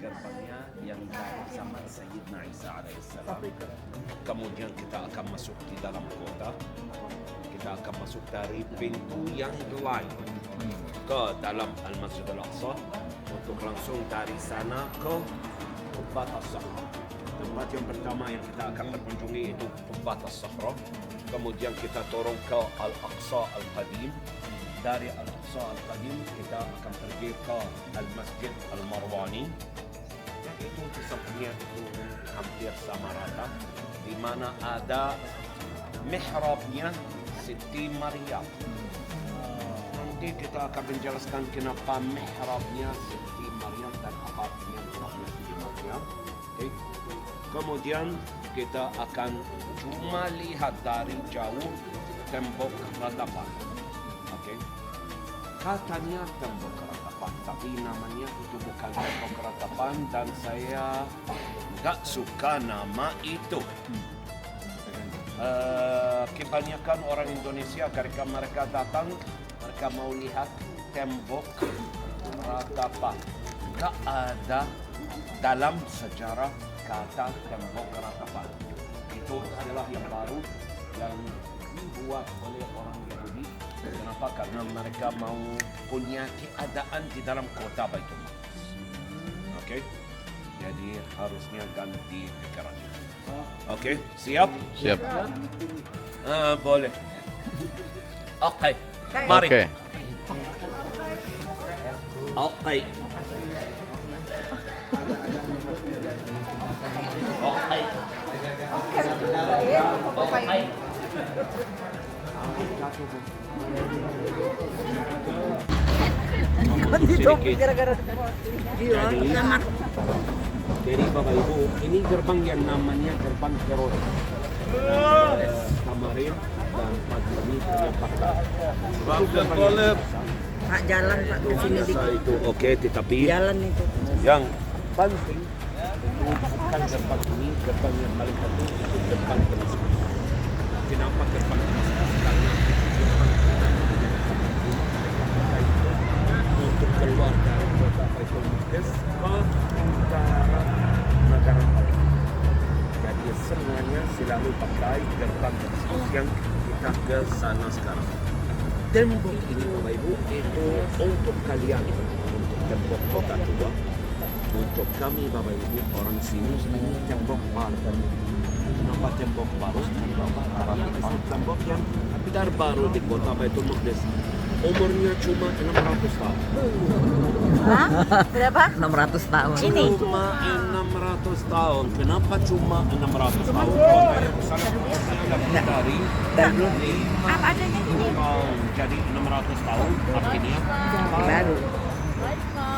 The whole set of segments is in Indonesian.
gerbangnya yang dari zaman Sayyidina Isa alaihissalam. Kemudian kita akan masuk di dalam kota. Kita akan masuk dari pintu yang lain ke dalam Al-Masjid Al-Aqsa untuk langsung dari sana ke Qubbat As-Sakhra. Tempat yang pertama yang kita akan berkunjungi itu Qubbat As-Sakhra. Kemudian kita turun ke Al-Aqsa Al-Qadim. Dari Al-Aqsa Al-Qadim kita akan pergi ke Al-Masjid Al-Marwani. Yang itu di sampingnya itu hampir sama rata, di mana ada mihrabnya Siti Maryam. Nanti kita akan menjelaskan kenapa mihrabnya Siti Maryam dan apa artinya mihrabnya Siti Maryam. Okay. Kemudian kita akan cuma lihat dari jauh tembok ratapan. Okay. Katanya tembok ratapan, tapi namanya itu bukan tembok ratapan dan saya nggak suka nama itu. Kebanyakan orang Indonesia ketika mereka datang, mereka mau lihat tembok ratapan. Nggak ada dalam sejarah kata tembok ratapan. Itu adalah yang baru yang dibuat oleh orang Yahudi. Kenapa? Karena mereka mau punya keadaan di dalam kota Baitul Maqdis. Oke? Jadi harusnya ganti pikirannya. Oke, siap? Siap. Boleh. Oke, mari. Oke. Oke. Oke. Jadi Bapak Ibu, ini gerbang yang namanya gerbang Herod. Kemarin dan pagi ini ternyata Pak jalan Pak ke sini dikit. itu oke, tetapi Jalan itu. yang penting itu bukan gerbang ini, gerbang yang paling penting itu gerbang Damaskus. Kenapa gerbang Damaskus? Karena untuk keluar dari kota Baitul Maqdis ke utara negara Palestina. Jadi semuanya selalu pakai gerbang Damaskus yang kita ke sana sekarang. Tembok ini Bapak Ibu itu untuk kalian, untuk tembok kota tua. Untuk kami Bapak Ibu orang sini ini tembok baru. Kenapa tembok baru? Tembok yang terbaru di kota Baitul Maqdis. Umurnya cuma 600 tahun. Hah? Berapa? 600 tahun. Ini. Cuma 600 tahun. Kenapa cuma 600 tahun? Kota Yerusalem dari Apa adanya ini? tahun. Jadi 600 tahun artinya Baru.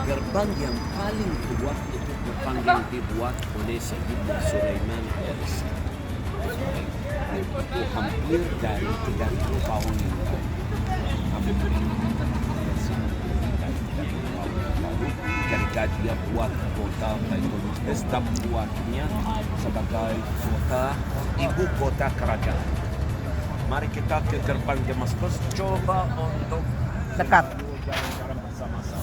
gerbang yang paling tua itu gerbang yang dibuat oleh Sayyidina Sulaiman alaihissalam. Itu hampir dari 30 tahun yang lalu. Ketika dia buat kota Baitul Maqdis dan buatnya sebagai kota ibu kota kerajaan. Mari kita ke gerbang Damaskus, coba untuk Dekat. jalan-jalan bersama-sama.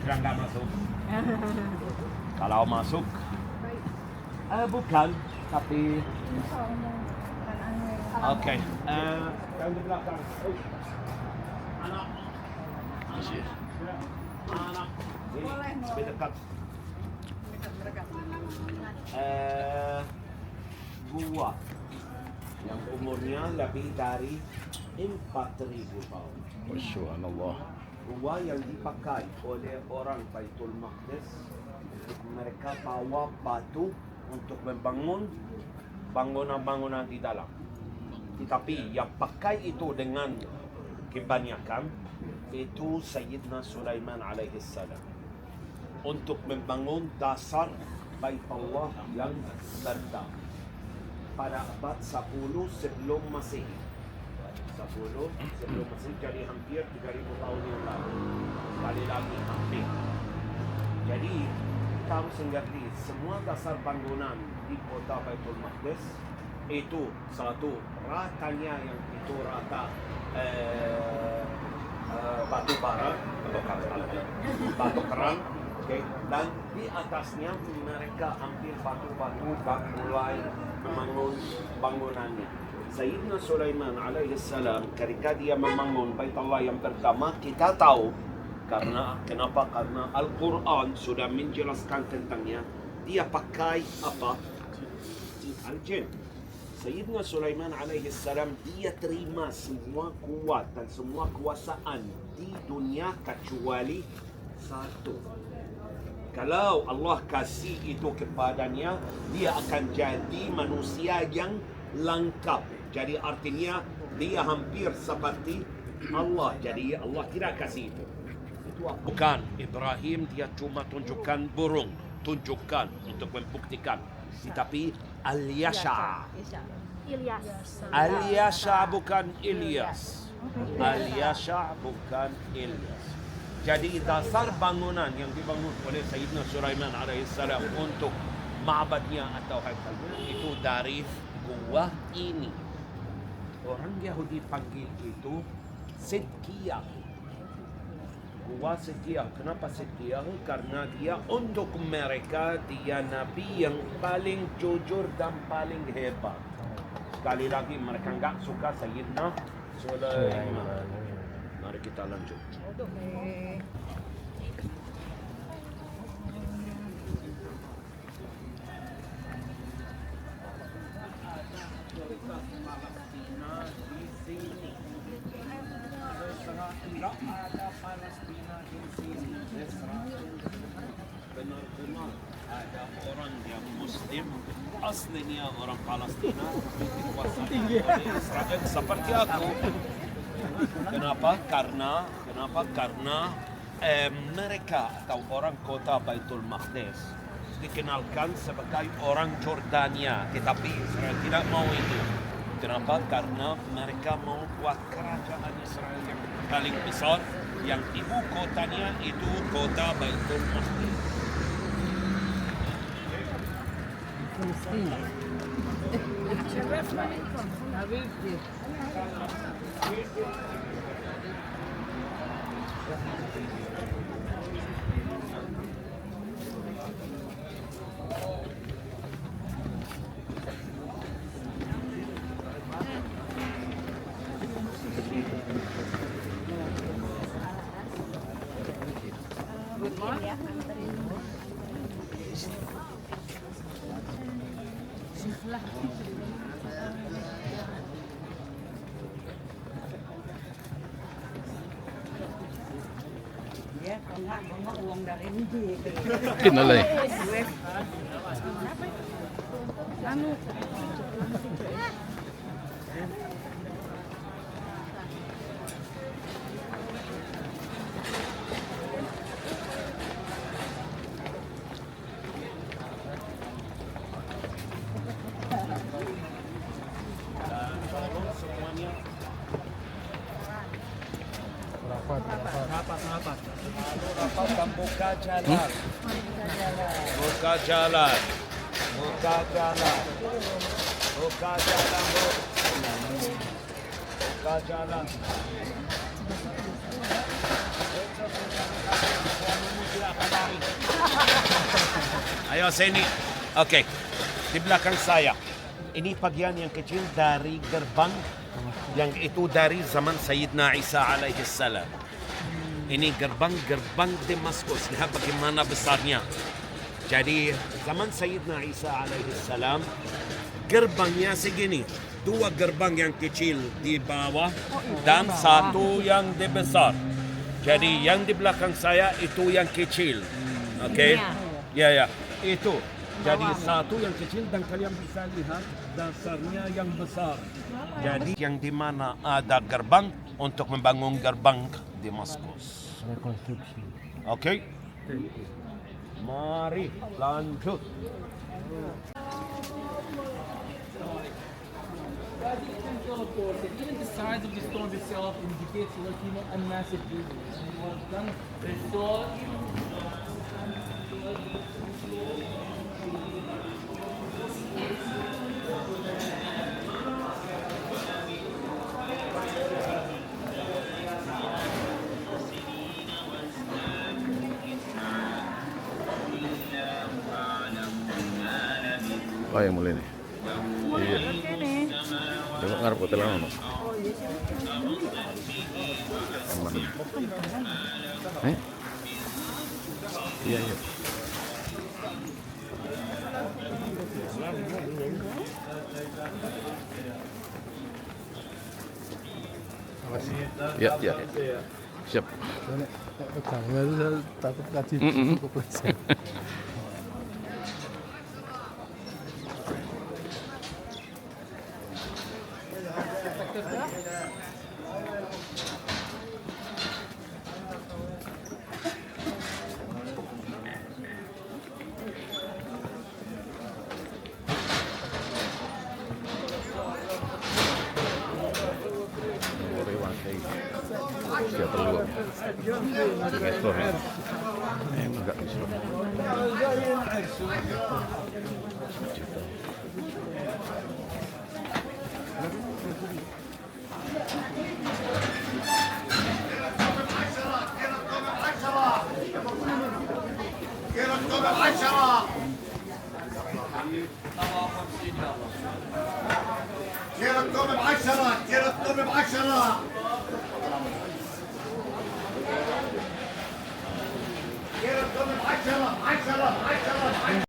kira nggak masuk. Kalau masuk, bukan, tapi oke. Yang di belakang. Anak. Anak. Ini lebih dekat. Gua yang umurnya lebih dari 4.000 tahun. Subhanallah. Gua yang dipakai oleh orang Baitul Maqdis untuk mereka bawa batu untuk membangun bangunan-bangunan di dalam. Tetapi yang pakai itu dengan kebanyakan itu Sayyidina Sulaiman alaihi salam untuk membangun dasar Baitullah yang pertama pada abad 10 sebelum Masehi. 10 sebelum Masehi, jadi hampir 3.000 tahun yang lalu. Sekali lagi hampir. Jadi kita harus mengerti semua dasar bangunan di kota Baitul Maqdis itu satu ratanya yang itu rata batu bara, batu kerang, okay. Dan di atasnya mereka ambil batu-batu dan mulai membangun bangunannya. Sayyidina Sulaiman alaihi salam ketika dia membangun Baitullah yang pertama, kita tahu kenapa? Karena Al-Quran sudah menjelaskan tentangnya. Dia pakai apa? Al-Jin. Sayyidina Sulaiman alaihi salam dia terima semua kuat dan semua kuasaan di dunia kecuali satu. Kalau Allah kasih itu kepadanya, dia akan jadi manusia yang lengkap. Jadi artinya dia hampir seperti Allah. Jadi Allah tidak kasih itu. Bukan Ibrahim, dia cuma tunjukkan burung, tunjukkan untuk membuktikan. Tetapi Al-Yasha. Al-Yasha bukan Ilyas. Al-Yasha bukan Ilyas. Jadi dasar bangunan yang dibangun oleh Sayyidina Sulaiman alaihissalam untuk ma'badnya atau haikalnya itu dari gua ini. Orang Yahudi panggil itu Sidqiyah. Gua Sidqiyah. Kenapa Sidqiyah? Karena dia untuk mereka dia Nabi yang paling jujur dan paling hebat. Sekali lagi mereka enggak suka Sayyidina Sulaiman. Mari kita lanjut. Benar-benar ada orang yang Muslim aslinya orang Palestina dikuasai oleh Israel seperti aku. Kenapa? Karena mereka atau orang kota Baitul Maqdis dikenalkan sebagai orang Jordania, tetapi Israel tidak mau itu. Kenapa? Karena mereka mau buat kerajaan Israel yang paling besar, yang ibu kotanya itu kota Baitul Maqdis. Ya, kalau uang dari ini. Kinalay. Anu. Rapat buka jalan. Buka jalan. Buka jalan. Buka jalan. Buka jalan. dari. Ayo sini. Oke. Di belakang saya. Ini bagian yang kecil dari gerbang yang itu dari zaman Sayyidina Isa alaihi salam. Ini gerbang Damaskus. Lihat bagaimana besarnya. Jadi zaman Sayyidina Isa alaihi salam gerbangnya segini. 2 gerbang yang kecil di bawah dan 1 yang di besar. Jadi yang di belakang saya itu yang kecil. Oke. Ya. Itu. Jadi 1 yang kecil dan kalian bisa lihat dasarnya yang besar. Jadi yang di mana ada gerbang untuk membangun gerbang Damaskus. Rekonstruksi. Oke. Mari lanjut. Even the size of the storm itself indicates a massive evil. And it was done restore. Oh yang mulai nih. Iya. Coba ngarep hotel ano. Aman. Iya. Ya. Siap. Kami itu takut kasih kepolisian. Siap dulu. Explore ya. Enggak explore. كيرتكم ب10 كيرتكم ب10